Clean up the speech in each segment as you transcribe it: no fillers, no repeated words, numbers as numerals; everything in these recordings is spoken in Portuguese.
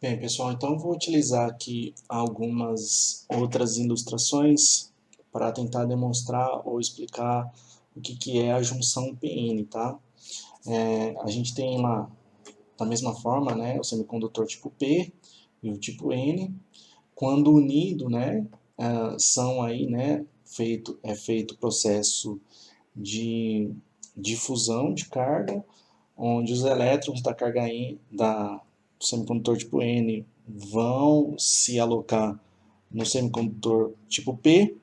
Bem, pessoal, então eu vou utilizar aqui algumas outras ilustrações para tentar demonstrar ou explicar o que é a junção PN, tá? A gente tem lá, da mesma forma, né, o semicondutor tipo P e o tipo N, quando unido, né, são aí, né, feito o processo de difusão de carga, onde os elétrons da carga do semicondutor tipo N vão se alocar no semicondutor tipo P,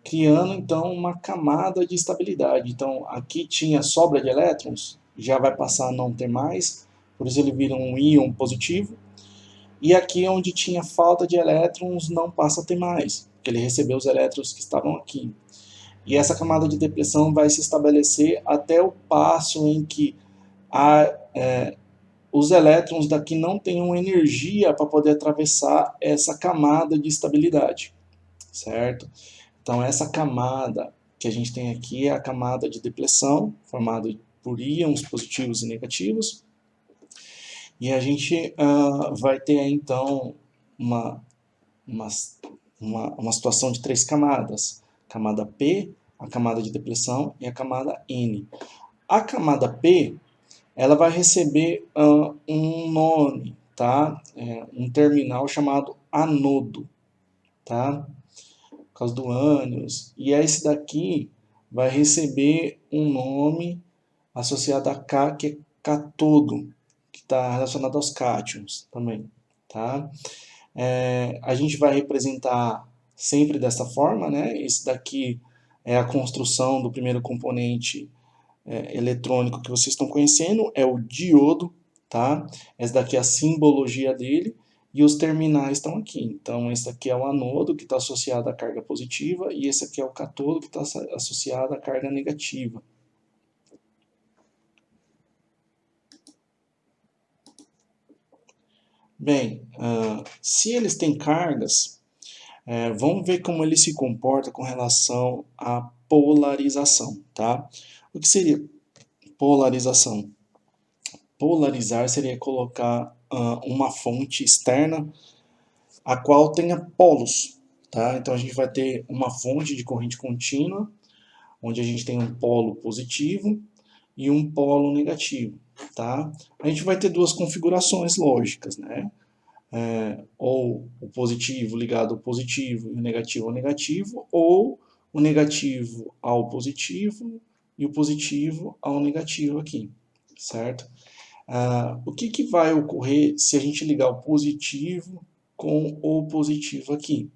criando então uma camada de estabilidade. Então aqui tinha sobra de elétrons, já vai passar a não ter mais, por isso ele vira um íon positivo. E aqui onde tinha falta de elétrons não passa a ter mais, porque ele recebeu os elétrons que estavam aqui. E essa camada de depressão vai se estabelecer até o passo em que os elétrons daqui não tenham energia para poder atravessar essa camada de estabilidade, certo? Então essa camada que a gente tem aqui é a camada de depressão, formada por íons positivos e negativos, e a gente vai ter então uma, uma, uma situação de três camadas, camada P, a camada de depressão e a camada N. A camada P ela vai receber um nome, tá? Um terminal chamado anodo, tá? Por causa do ânions. E esse daqui vai receber um nome associado a K, que é catodo, que está relacionado aos cátions também, tá? A gente vai representar sempre dessa forma, né? Esse daqui é a construção do primeiro componente eletrônico que vocês estão conhecendo, é o diodo, tá? Essa daqui é a simbologia dele, e os terminais estão aqui. Então, esse aqui é o anodo, que está associado à carga positiva, e esse aqui é o catodo, que está associado à carga negativa. Bem, se eles têm cargas, vamos ver como ele se comporta com relação à polarização, tá? O que seria polarização? Polarizar seria colocar uma fonte externa a qual tenha polos, tá? Então a gente vai ter uma fonte de corrente contínua, onde a gente tem um polo positivo e um polo negativo, tá? A gente vai ter duas configurações lógicas, né? Ou o positivo ligado ao positivo e o negativo ao negativo, ou o negativo ao positivo e o positivo ao negativo aqui, certo? O que vai ocorrer se a gente ligar o positivo com o positivo aqui?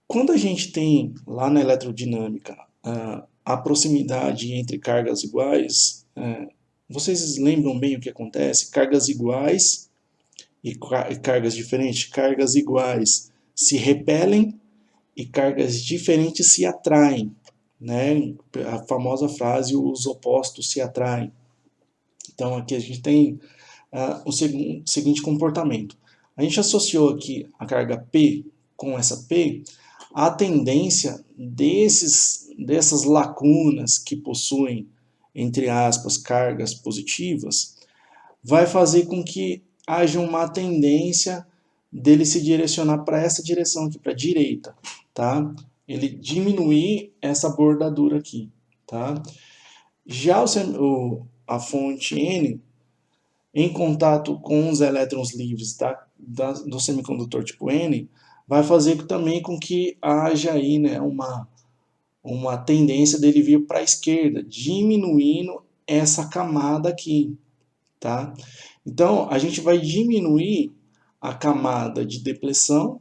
Quando a gente tem lá na eletrodinâmica a proximidade entre cargas iguais, vocês lembram bem o que acontece? Cargas iguais e cargas diferentes. Cargas iguais se repelem e cargas diferentes se atraem, né? A famosa frase, os opostos se atraem. Então aqui a gente tem o seguinte comportamento. A gente associou aqui a carga P com essa P, a tendência dessas lacunas que possuem, entre aspas, cargas positivas, vai fazer com que haja uma tendência dele se direcionar para essa direção aqui, para a direita, tá? Ele diminuir essa bordadura aqui, tá? Já a fonte N, em contato com os elétrons livres do semicondutor tipo N, vai fazer também com que haja aí, né, uma tendência dele vir para a esquerda, diminuindo essa camada aqui, tá? Então, a gente vai diminuir a camada de depressão,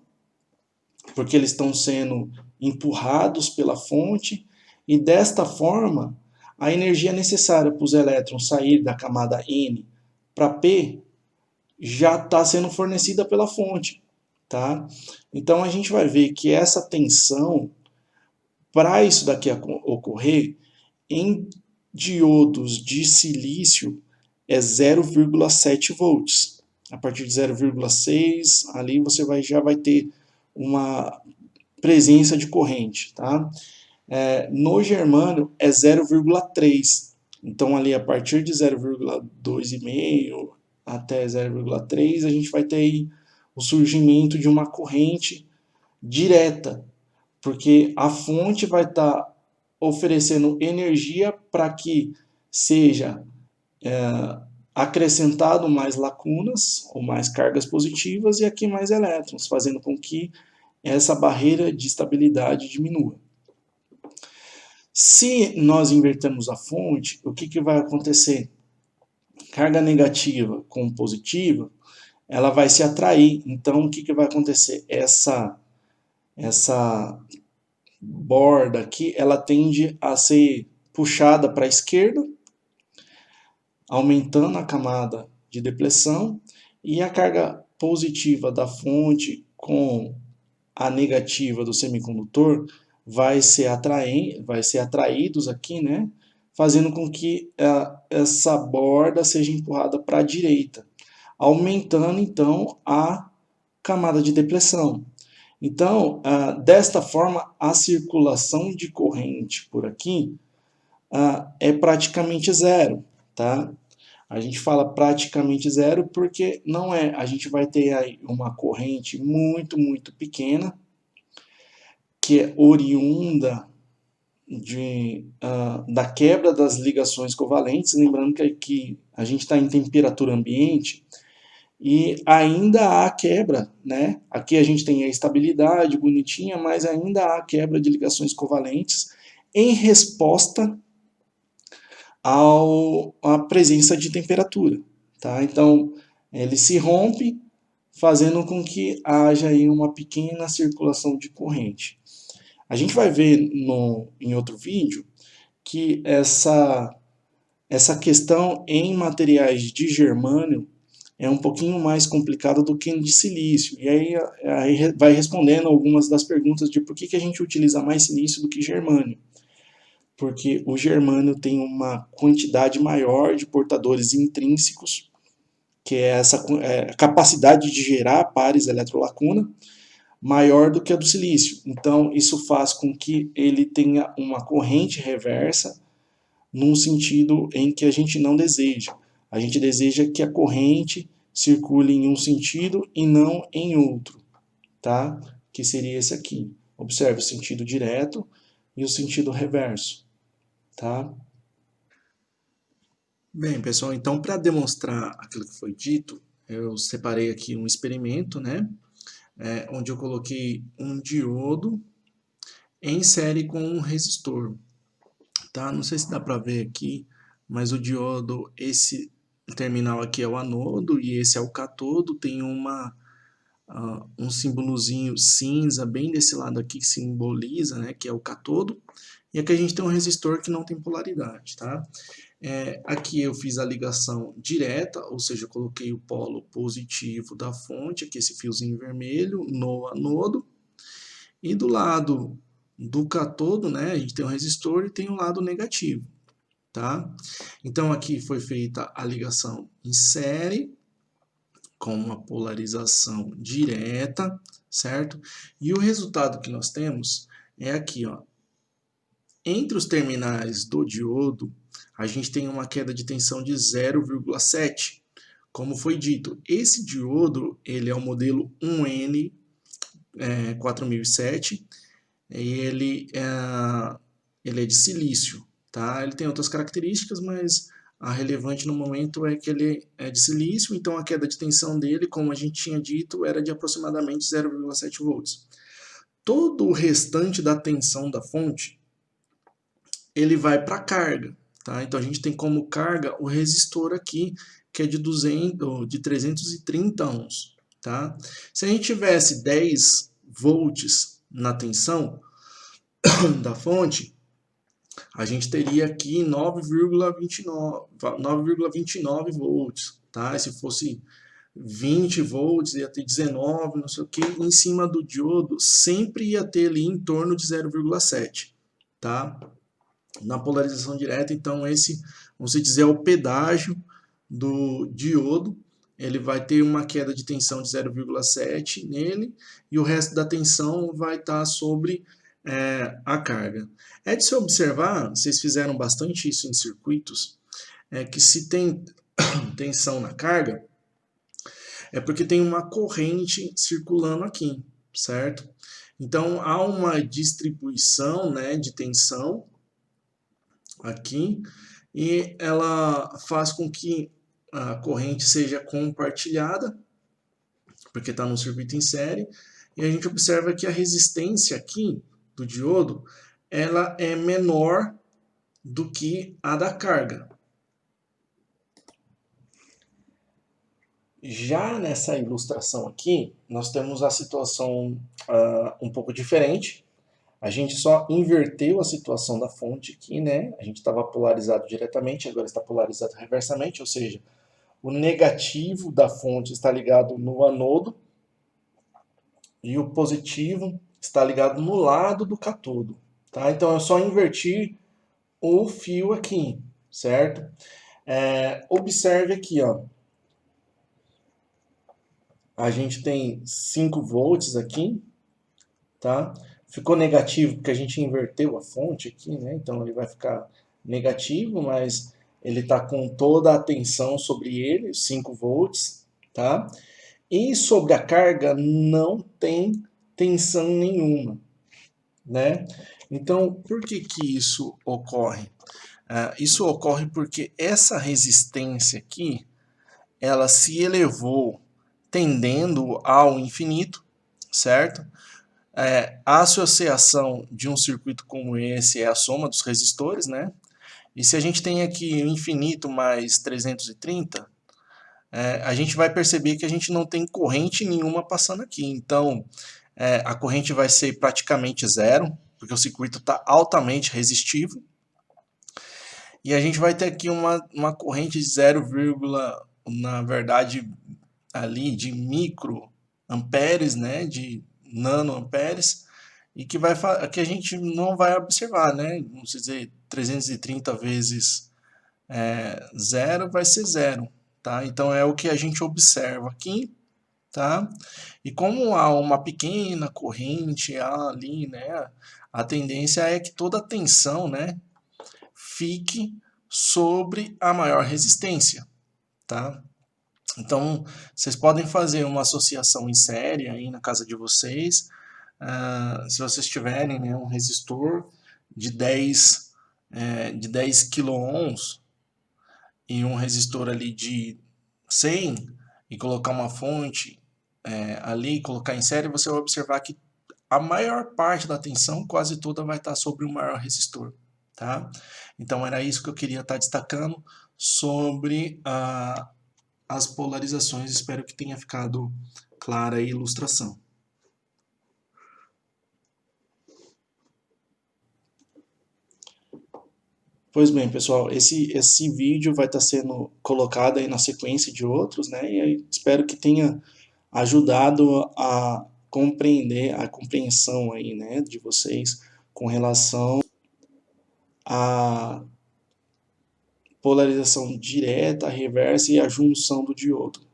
porque eles estão sendo empurrados pela fonte, e desta forma, a energia necessária para os elétrons sair da camada N para P já está sendo fornecida pela fonte, tá? Então a gente vai ver que essa tensão, para isso daqui ocorrer, em diodos de silício é 0,7 volts. A partir de 0,6 ali você já vai ter uma presença de corrente, tá? No germânio é 0,3. Então ali a partir de 0,2,5 até 0,3, a gente vai ter aí o surgimento de uma corrente direta, porque a fonte vai estar oferecendo energia para que seja acrescentado mais lacunas ou mais cargas positivas e aqui mais elétrons, fazendo com que essa barreira de estabilidade diminua. Se nós invertermos a fonte, o que vai acontecer? Carga negativa com positiva, ela vai se atrair. Então, o que vai acontecer? Essa borda aqui, ela tende a ser puxada para a esquerda, aumentando a camada de depressão, e a carga positiva da fonte com a negativa do semicondutor vai ser atraídos aqui, né? Fazendo com que essa borda seja empurrada para a direita, aumentando então a camada de depressão. Então, desta forma, a circulação de corrente por aqui é praticamente zero, tá? A gente fala praticamente zero porque não é. A gente vai ter aí uma corrente muito, muito pequena, que é oriunda da quebra das ligações covalentes. Lembrando que aqui a gente está em temperatura ambiente e ainda há quebra, né? Aqui a gente tem a estabilidade bonitinha, mas ainda há quebra de ligações covalentes em resposta à presença de temperatura, tá? Então, ele se rompe, fazendo com que haja aí uma pequena circulação de corrente. A gente vai ver em outro vídeo que essa questão em materiais de germânio é um pouquinho mais complicado do que de silício. E aí vai respondendo algumas das perguntas de por que a gente utiliza mais silício do que germânio. Porque o germânio tem uma quantidade maior de portadores intrínsecos, que é essa capacidade de gerar pares eletrolacuna, maior do que a do silício. Então, isso faz com que ele tenha uma corrente reversa num sentido em que a gente não deseja. A gente deseja que a corrente circule em um sentido e não em outro, tá? Que seria esse aqui. Observe o sentido direto e o sentido reverso, tá? Bem, pessoal, então para demonstrar aquilo que foi dito, eu separei aqui um experimento, né? Onde eu coloquei um diodo em série com um resistor, tá? Não sei se dá para ver aqui, mas o diodo, esse terminal aqui é o anodo e esse é o catodo, tem um símbolozinho cinza bem desse lado aqui que simboliza, né, que é o catodo, e aqui a gente tem um resistor que não tem polaridade, tá? Aqui eu fiz a ligação direta, ou seja, eu coloquei o polo positivo da fonte, aqui esse fiozinho vermelho, no anodo, e do lado do catodo, né, a gente tem um resistor e tem o lado negativo, tá? Então aqui foi feita a ligação em série, com uma polarização direta, certo? E o resultado que nós temos é aqui, ó. Entre os terminais do diodo, a gente tem uma queda de tensão de 0,7. Como foi dito, esse diodo ele é o modelo 1N 4007 e ele é de silício, tá? Ele tem outras características, mas a relevante no momento é que ele é de silício, então a queda de tensão dele, como a gente tinha dito, era de aproximadamente 0,7 volts. Todo o restante da tensão da fonte, ele vai para a carga, tá? Então a gente tem como carga o resistor aqui, que é de 330 ohms, tá? Se a gente tivesse 10 volts na tensão da fonte, a gente teria aqui 9,29 volts, tá? Se fosse 20 volts, ia ter 19, não sei o que, em cima do diodo sempre ia ter ali em torno de 0,7, tá? Na polarização direta, então esse, vamos dizer, é o pedágio do diodo, ele vai ter uma queda de tensão de 0,7 nele, e o resto da tensão vai estar sobre a carga. É de se observar, vocês fizeram bastante isso em circuitos, que se tem tensão na carga, É porque tem uma corrente circulando aqui, certo? Então há uma distribuição, né, de tensão aqui e ela faz com que a corrente seja compartilhada, porque está no circuito em série, e a gente observa que a resistência aqui do diodo ela é menor do que a da carga. Já nessa ilustração aqui, nós temos a situação um pouco diferente. A gente só inverteu a situação da fonte aqui, né? A gente estava polarizado diretamente, agora está polarizado reversamente, ou seja, o negativo da fonte está ligado no anodo e o positivo está ligado no lado do catodo, tá? Então é só invertir o fio aqui, certo? Observe aqui, ó. A gente tem 5 volts aqui, tá? Ficou negativo porque a gente inverteu a fonte aqui, né? Então ele vai ficar negativo, mas ele está com toda a tensão sobre ele, 5 volts, tá? E sobre a carga não tem tensão nenhuma, né? Então, por que que isso ocorre? Isso ocorre porque essa resistência aqui, ela se elevou tendendo ao infinito, certo? A associação de um circuito como esse é a soma dos resistores, né? E se a gente tem aqui o infinito mais 330, a gente vai perceber que a gente não tem corrente nenhuma passando aqui. Então, a corrente vai ser praticamente zero, porque o circuito está altamente resistivo. E a gente vai ter aqui uma corrente de 0, na verdade, ali de micro amperes, né, de nanoamperes, e que a gente não vai observar, né? Vamos dizer, 330 vezes zero vai ser zero, tá? Então é o que a gente observa aqui, tá? E como há uma pequena corrente ali, né? A tendência é que toda a tensão, né, fique sobre a maior resistência, tá? Então, vocês podem fazer uma associação em série aí na casa de vocês. Se vocês tiverem, né, um resistor de 10 quiloohms e um resistor ali de 100 e colocar uma fonte ali, colocar em série, você vai observar que a maior parte da tensão, quase toda, vai estar sobre o maior resistor. Tá? Então era isso que eu queria estar destacando sobre as polarizações. Espero que tenha ficado clara a ilustração. Pois bem, pessoal, esse vídeo vai estar sendo colocado aí na sequência de outros, né? E aí espero que tenha ajudado a compreender a compreensão aí, né, de vocês com relação à polarização direta, reversa e a junção do diodo.